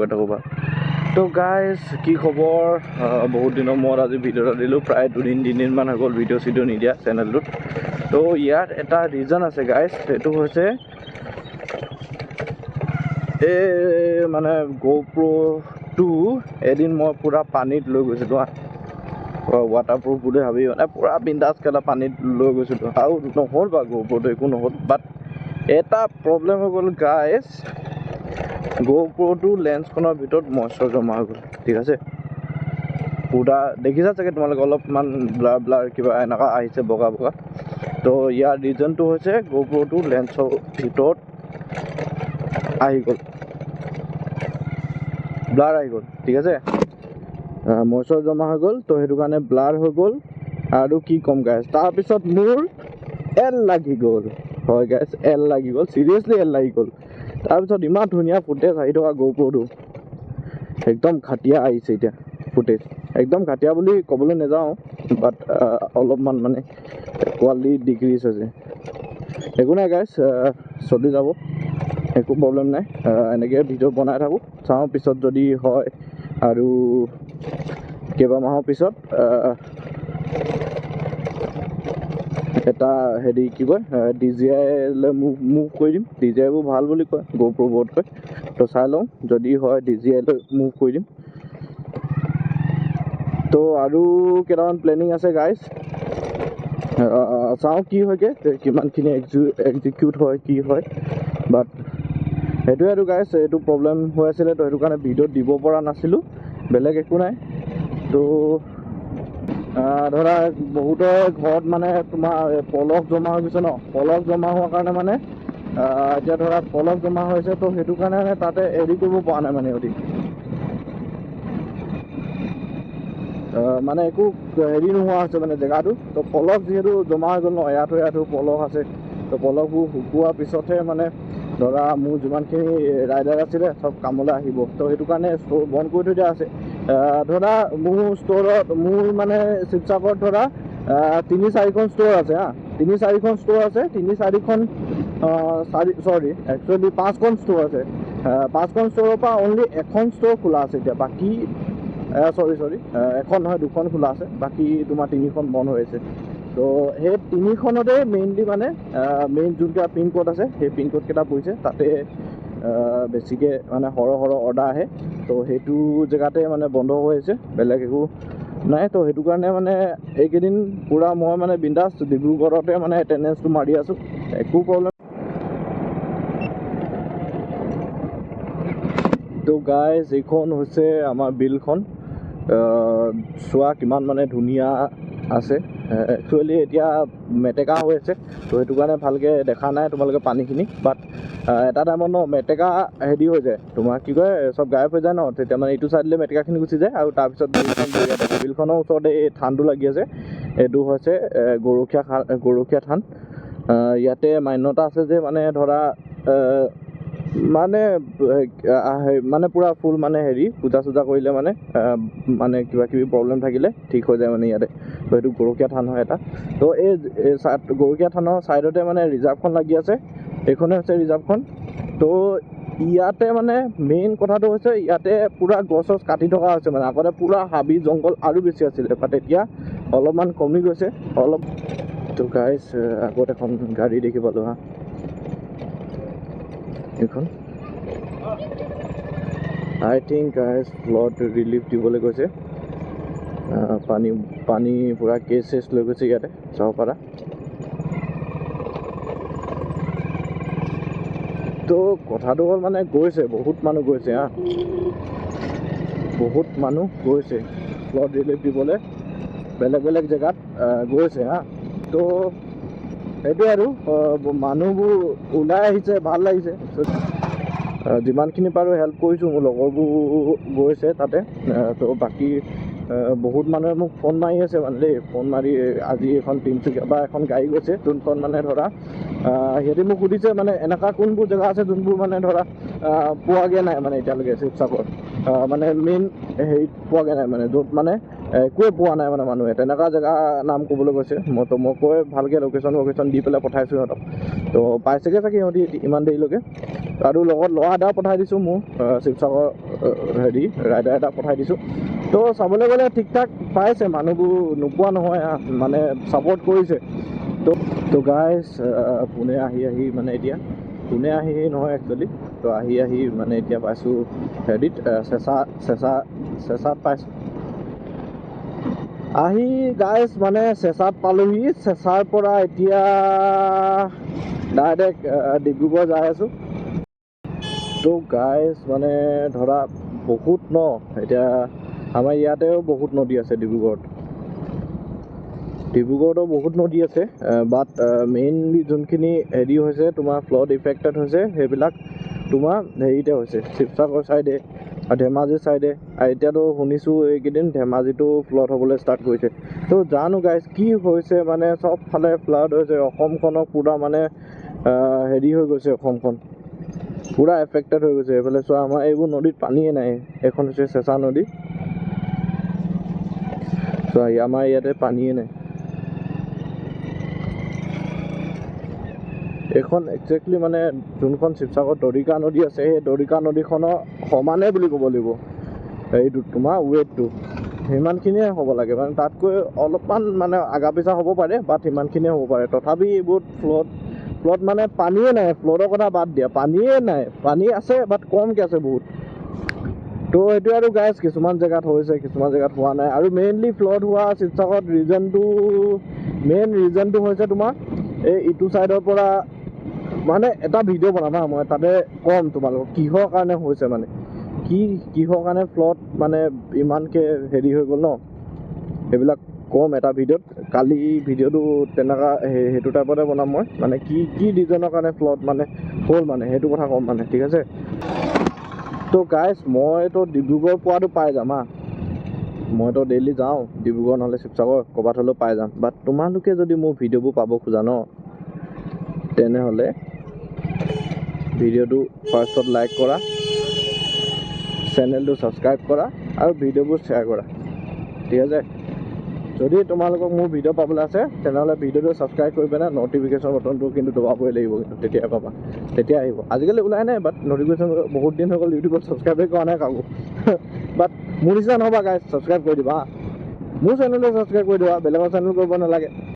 কথা ক'বা তো গাইজ কি খবৰ বহুত দিনৰ মূৰত আজি ভিডিঅ' এটা দিলোঁ প্ৰায় 2-3 দিনমান হৈ গ'ল ভিডিঅ' চিডিঅ' নিদিয়া চেনেলটোত তো ইয়াত এটা ৰিজন আছে গাইজ সেইটো হৈছে এই মানে GoPro-টো এদিন মই পূৰা পানীত লৈ গৈছিলোঁ ৱাটাৰপ্ৰুফ বুলি ভাবি মানে পূৰা বিন্দাছ খেলা পানীত লৈ গৈছিলোঁ আৰু নহ'ল বাৰু GoPro-টো একো নহ'ল বাট এটা প্ৰব্লেম হৈ গ'ল গাইজ GoPro-টো লেন্সখনৰ ভিতৰত মইশ্চাৰ জমা হৈ গ'ল ঠিক আছে পূৰা দেখিছা চাগে তোমালোকে অলপমান ব্লাৰ কিবা এনেকুৱা আহিছে বগা তো ইয়াৰ ৰিজনটো হৈছে GoPro-টো লেন্সৰ ভিতৰত আহি গ'ল ব্লাৰ আহি গ'ল ঠিক আছে মইশ্চাৰ জমা হৈ গ'ল তো সেইটো কাৰণে ব্লাৰ হৈ গ'ল আৰু কি ক'ম গাইজ তাৰপিছত মোৰ এল লাগি গ'ল হয় গাইজ এল লাগি গ'ল চিৰিয়াছলি এল লাগি গ'ল তাৰপিছত ইমান ধুনীয়া ফুটেজ আহি থকা GoPro-টো একদম ঘাটিয়া আহিছে এতিয়া ফুটেজ একদম ঘাটিয়া বুলি ক'বলৈ নাযাওঁ বাট অলপমান মানে কোৱালিটি ডিক্ৰিজ হৈছে একো নাই গাইজ চলি যাব একো প্ৰব্লেম নাই এনেকৈ ভিডিঅ' বনাই থাকোঁ চাওঁ পিছত যদি হয় আৰু কেইবামাহৰ পিছত এটা হেৰি কি কয় DJI-লৈ মুভ কৰি দিম DJI-বোৰ ভাল বুলি কয় GoPro-বোৰতকৈ তো চাই লওঁ যদি হয় DJI-লৈ মুভ কৰি দিম তো আৰু কেইটামান প্লেনিং আছে গাইজ চাওঁ কি হয়গৈ কিমানখিনি এক্সিকিউট হয় কি হয় বাট সেইটোৱে আৰু গাইজ এইটো প্ৰব্লেম হৈ আছিলে তো সেইটো কাৰণে ভিডিঅ' দিব পৰা নাছিলোঁ বেলেগ একো নাই তো ধৰা বহুতৰ ঘৰত মানে তোমাৰ পলস জমা হৈ গৈছে ন পলস জমা হোৱাৰ কাৰণে মানে এতিয়া ধৰা পলস জমা হৈছে তো সেইটো কাৰণে মানে তাতে এৰি কৰিব পৰা নাই মানে সিহঁতি মানে একো হেৰি নোহোৱা হৈছে মানে জেগাটো তো পলস যিহেতু জমা হৈ গ'ল ন ইয়াতো পলস আছে তো পলসবোৰ শুকোৱাৰ পিছতহে মানে ধৰা মোৰ যিমানখিনি ৰাইডাৰ আছিলে চব কামলৈ আহিব তো সেইটো কাৰণে ষ্ট'ৰ বন্ধ কৰি থৈ দিয়া আছে ধৰা মোৰ ষ্ট'ৰত মোৰ মানে শিৱসাগৰত ধৰা 3-4খন ষ্ট'ৰ আছে 3-4খন ষ্ট'ৰ আছে 3-4খন একচুৱেলি 5খন ষ্ট'ৰ আছে 5খন ষ্ট'ৰৰ পৰা অনলি এখন ষ্ট'ৰ খোলা আছে এতিয়া বাকী এখন নহয় 2খন খোলা আছে বাকী তোমাৰ 3খন বন্ধ হৈ আছে তো সেই 3খনতে মেইনলি মানে মেইন যোনকেইটা পিনক'ড আছে সেই পিনক'ডকেইটা পৰিছে তাতে বেছিকৈ মানে সৰহ অৰ্ডাৰ আহে তো সেইটো জেগাতে মানে বন্ধ হৈ আছে বেলেগ একো নাই তো সেইটো কাৰণে মানে এইকেইদিন পূৰা মই মানে বিন্দাছ ডিব্ৰুগড়তে মানে এটেণ্ডেঞ্চটো মাৰি আছোঁ একো প্ৰব্লেম তো গাইজ এইখন হৈছে আমাৰ বিলখন চোৱা কিমান মানে ধুনীয়া আছে একচুৱেলি এতিয়া মেটেকা হৈ আছে তো সেইটো কাৰণে ভালকৈ দেখা নাই তোমালোকে পানীখিনি বাট এটা টাইমত ন মেটেকা হেৰি হৈ যায় তোমাৰ কি কয় চব গায়ব হৈ যায় ন তেতিয়া মানে ইটো চাইডলৈ মেটেকাখিনি গুচি যায় আৰু তাৰপিছত বিলখনৰ ওচৰতে এই থানটো লাগি আছে এইটো হৈছে গৰখীয়া থান ইয়াতে মান্যতা আছে যে মানে ধৰা মানে পূৰা ফুল মানে হেৰি পূজা চূজা কৰিলে মানে কিবা কিবি প্ৰব্লেম থাকিলে ঠিক হৈ যায় মানে ইয়াতে তো এইটো গৰখীয়া থান হয় এটা তো এই গৰখীয়া থানৰ ছাইডতে মানে ৰিজাৰ্ভখন লাগি আছে এইখনে হৈছে ৰিজাৰ্ভখন তো ইয়াতে মানে মেইন কথাটো হৈছে ইয়াতে পূৰা গছ কাটি থকা হৈছে মানে আগতে পূৰা হাবি জংঘল আৰু বেছি আছিলে বাট এতিয়া অলপমান কমি গৈছে অলপ তো গাইজ আগত এখন গাড়ী দেখি পালোঁ এইখন আই থিংক গাইজ ফ্লড ৰিলিফ দিবলৈ গৈছে পানী পূৰা কেছ লৈ গৈছে ইয়াতে চাব পাৰা তো কথাটো হ'ল মানে গৈছে বহুত মানুহ গৈছে বহুত মানুহ গৈছে ফ্লড ৰিলিফ দিবলৈ বেলেগ জেগাত গৈছে তো সেইটোৱে আৰু মানুহবোৰ ওলাই আহিছে ভাল লাগিছে যিমানখিনি পাৰোঁ হেল্প কৰিছোঁ মোৰ লগৰবোৰ গৈছে তাতে তো বাকী বহুত মানুহে মোক ফোন মাৰি আছে মানে দেই ফোন মাৰি আজি এখন তিনিচুকীয়া বা এখন গাড়ী গৈছে যোনখন মানে ধৰা সিহঁতে মোক সুধিছে মানে এনেকুৱা কোনবোৰ জেগা আছে যোনবোৰ মানে ধৰা পোৱাগৈ নাই মানে এতিয়ালৈকে শিৱসাগৰ মানে মেইন হেৰিত পোৱাগৈ নাই মানে য'ত মানে একোৱে পোৱা নাই মানে মানুহে তেনেকুৱা জেগা নাম ক'বলৈ কৈছে মই কৈ ভালকৈ লোকেশ্যন দি পেলাই পঠাইছোঁ সিহঁতক তো পাইছেগৈ চাগে সিহঁতি ইমান দেৰিলৈকে আৰু লগত ল'ৰা এটা পঠাই দিছোঁ মোৰ শিৱসাগৰ হেৰি ৰাইডাৰ এটা পঠাই দিছোঁ তো চাবলৈ গ'লে ঠিক ঠাক পাইছে মানুহবোৰ নোপোৱা নহয় মানে ছাপৰ্ট কৰিছে তো গাইজ পুনে আহি মানে এতিয়া পুনে আহি নহয় একচুৱেলি তো আহি মানে এতিয়া পাইছোঁ হেৰিত চেঁচাত পাইছোঁ আহি গাইজ মানে চেঁচাত পালোহি চেঁচাৰ পৰা এতিয়া ডাইৰেক্ট ডিব্ৰুগড় যাই আছোঁ তো গাইজ মানে ধৰা বহুত এতিয়া আমাৰ ইয়াতেও বহুত নদী আছে ডিব্ৰুগড়তো বহুত নদী আছে বাট মেইনলি যোনখিনি হেৰি হৈছে তোমাৰ ফ্লড ইফেক্টেড হৈছে সেইবিলাক তোমাৰ হেৰিতে হৈছে শিৱসাগৰ ছাইডে আৰু ধেমাজি ছাইডে আৰু এতিয়াতো শুনিছোঁ এইকেইদিন ধেমাজিটো ফ্লড হ'বলৈ ষ্টাৰ্ট কৰিছে তো জানো গাইজ কি হৈছে মানে চবফালে ফ্লাড হৈছে অসমখনক পূৰা মানে হেৰি হৈ গৈছে অসমখন পূৰা এফেক্টেড হৈ গৈছে এইফালে চোৱা আমাৰ এইবোৰ নদীত পানীয়ে নাই এইখন হৈছে চেঁচা নদী চোৱা আমাৰ ইয়াতে পানীয়ে নাই এইখন একজেক্টলি মানে যোনখন শিৱসাগৰ দৰিকা নদী আছে সেই দৰিকা নদীখনৰ সমানে বুলি ক'ব লাগিব এইটো তোমাৰ ৱেটটো সিমানখিনিয়ে হ'ব লাগে মানে তাতকৈ অলপমান মানে আগা পিছা হ'ব পাৰে বাট সিমানখিনিয়ে হ'ব পাৰে তথাপি এইবোৰ ফ্লড মানে পানীয়ে নাই ফ্লডৰ কথা বাদ দিয়া পানীয়ে নাই পানী আছে বাট কমকৈ আছে বহুত তো এইটো আৰু গাইজ কিছুমান জেগাত হৈছে কিছুমান জেগাত হোৱা নাই আৰু মেইনলি ফ্লড হোৱা শিৱসাগৰত মেইন ৰিজনটো হৈছে তোমাৰ এই ইটো ছাইডৰ পৰা মানে এটা ভিডিঅ' বনাম মই তাতে ক'ম তোমালোকক কিহৰ কাৰণে হৈছে মানে কিহৰ কাৰণে ফ্লড মানে ইমানকৈ হেৰি হৈ গ'ল সেইবিলাক ক'ম এটা ভিডিঅ'ত কালি ভিডিঅ'টো তেনেকুৱা সেইটো টাইপতে বনাম মই মানে কি ৰিজনৰ কাৰণে ফ্লড মানে হ'ল মানে সেইটো কথা ক'ম মানে ঠিক আছে তো গাইজ মইতো ডিব্ৰুগড় পোৱাটো পাই যাম মইতো ডেইলি যাওঁ ডিব্ৰুগড় নহ'লে শিৱসাগৰ ক'ৰবাত হ'লেও পাই যাম বাট তোমালোকে যদি মোৰ ভিডিঅ'বোৰ পাব খোজা তেনেহ'লে ভিডিঅ'টো ফাৰ্ষ্টত লাইক কৰা চেনেলটো ছাবস্ক্ৰাইব কৰা আৰু ভিডিঅ'বোৰ শ্বেয়াৰ কৰা ঠিক আছে যদি তোমালোকক মোৰ ভিডিঅ' পাবলৈ আছে তেনেহ'লে ভিডিঅ'টো ছাবস্ক্ৰাইব কৰি পেলাই ন'টিফিকেশ্যন বটনটো কিন্তু দবাবই লাগিব কিন্তু তেতিয়া পাবা তেতিয়া আহিব আজিকালি ওলাই নাই বাট ন'টিফিকেশ্যন বহুত দিন হৈ গ'ল ইউটিউবত ছাবস্ক্ৰাইবেই কৰা নাই কাকো বাট মোৰ নিচিনা নহ'বা গাইজ ছাবস্ক্ৰাইব কৰি দিবা মোৰ চেনেলটো ছাবস্ক্ৰাইব কৰি দিবা বেলেগৰ চেনেল কৰিব নালাগে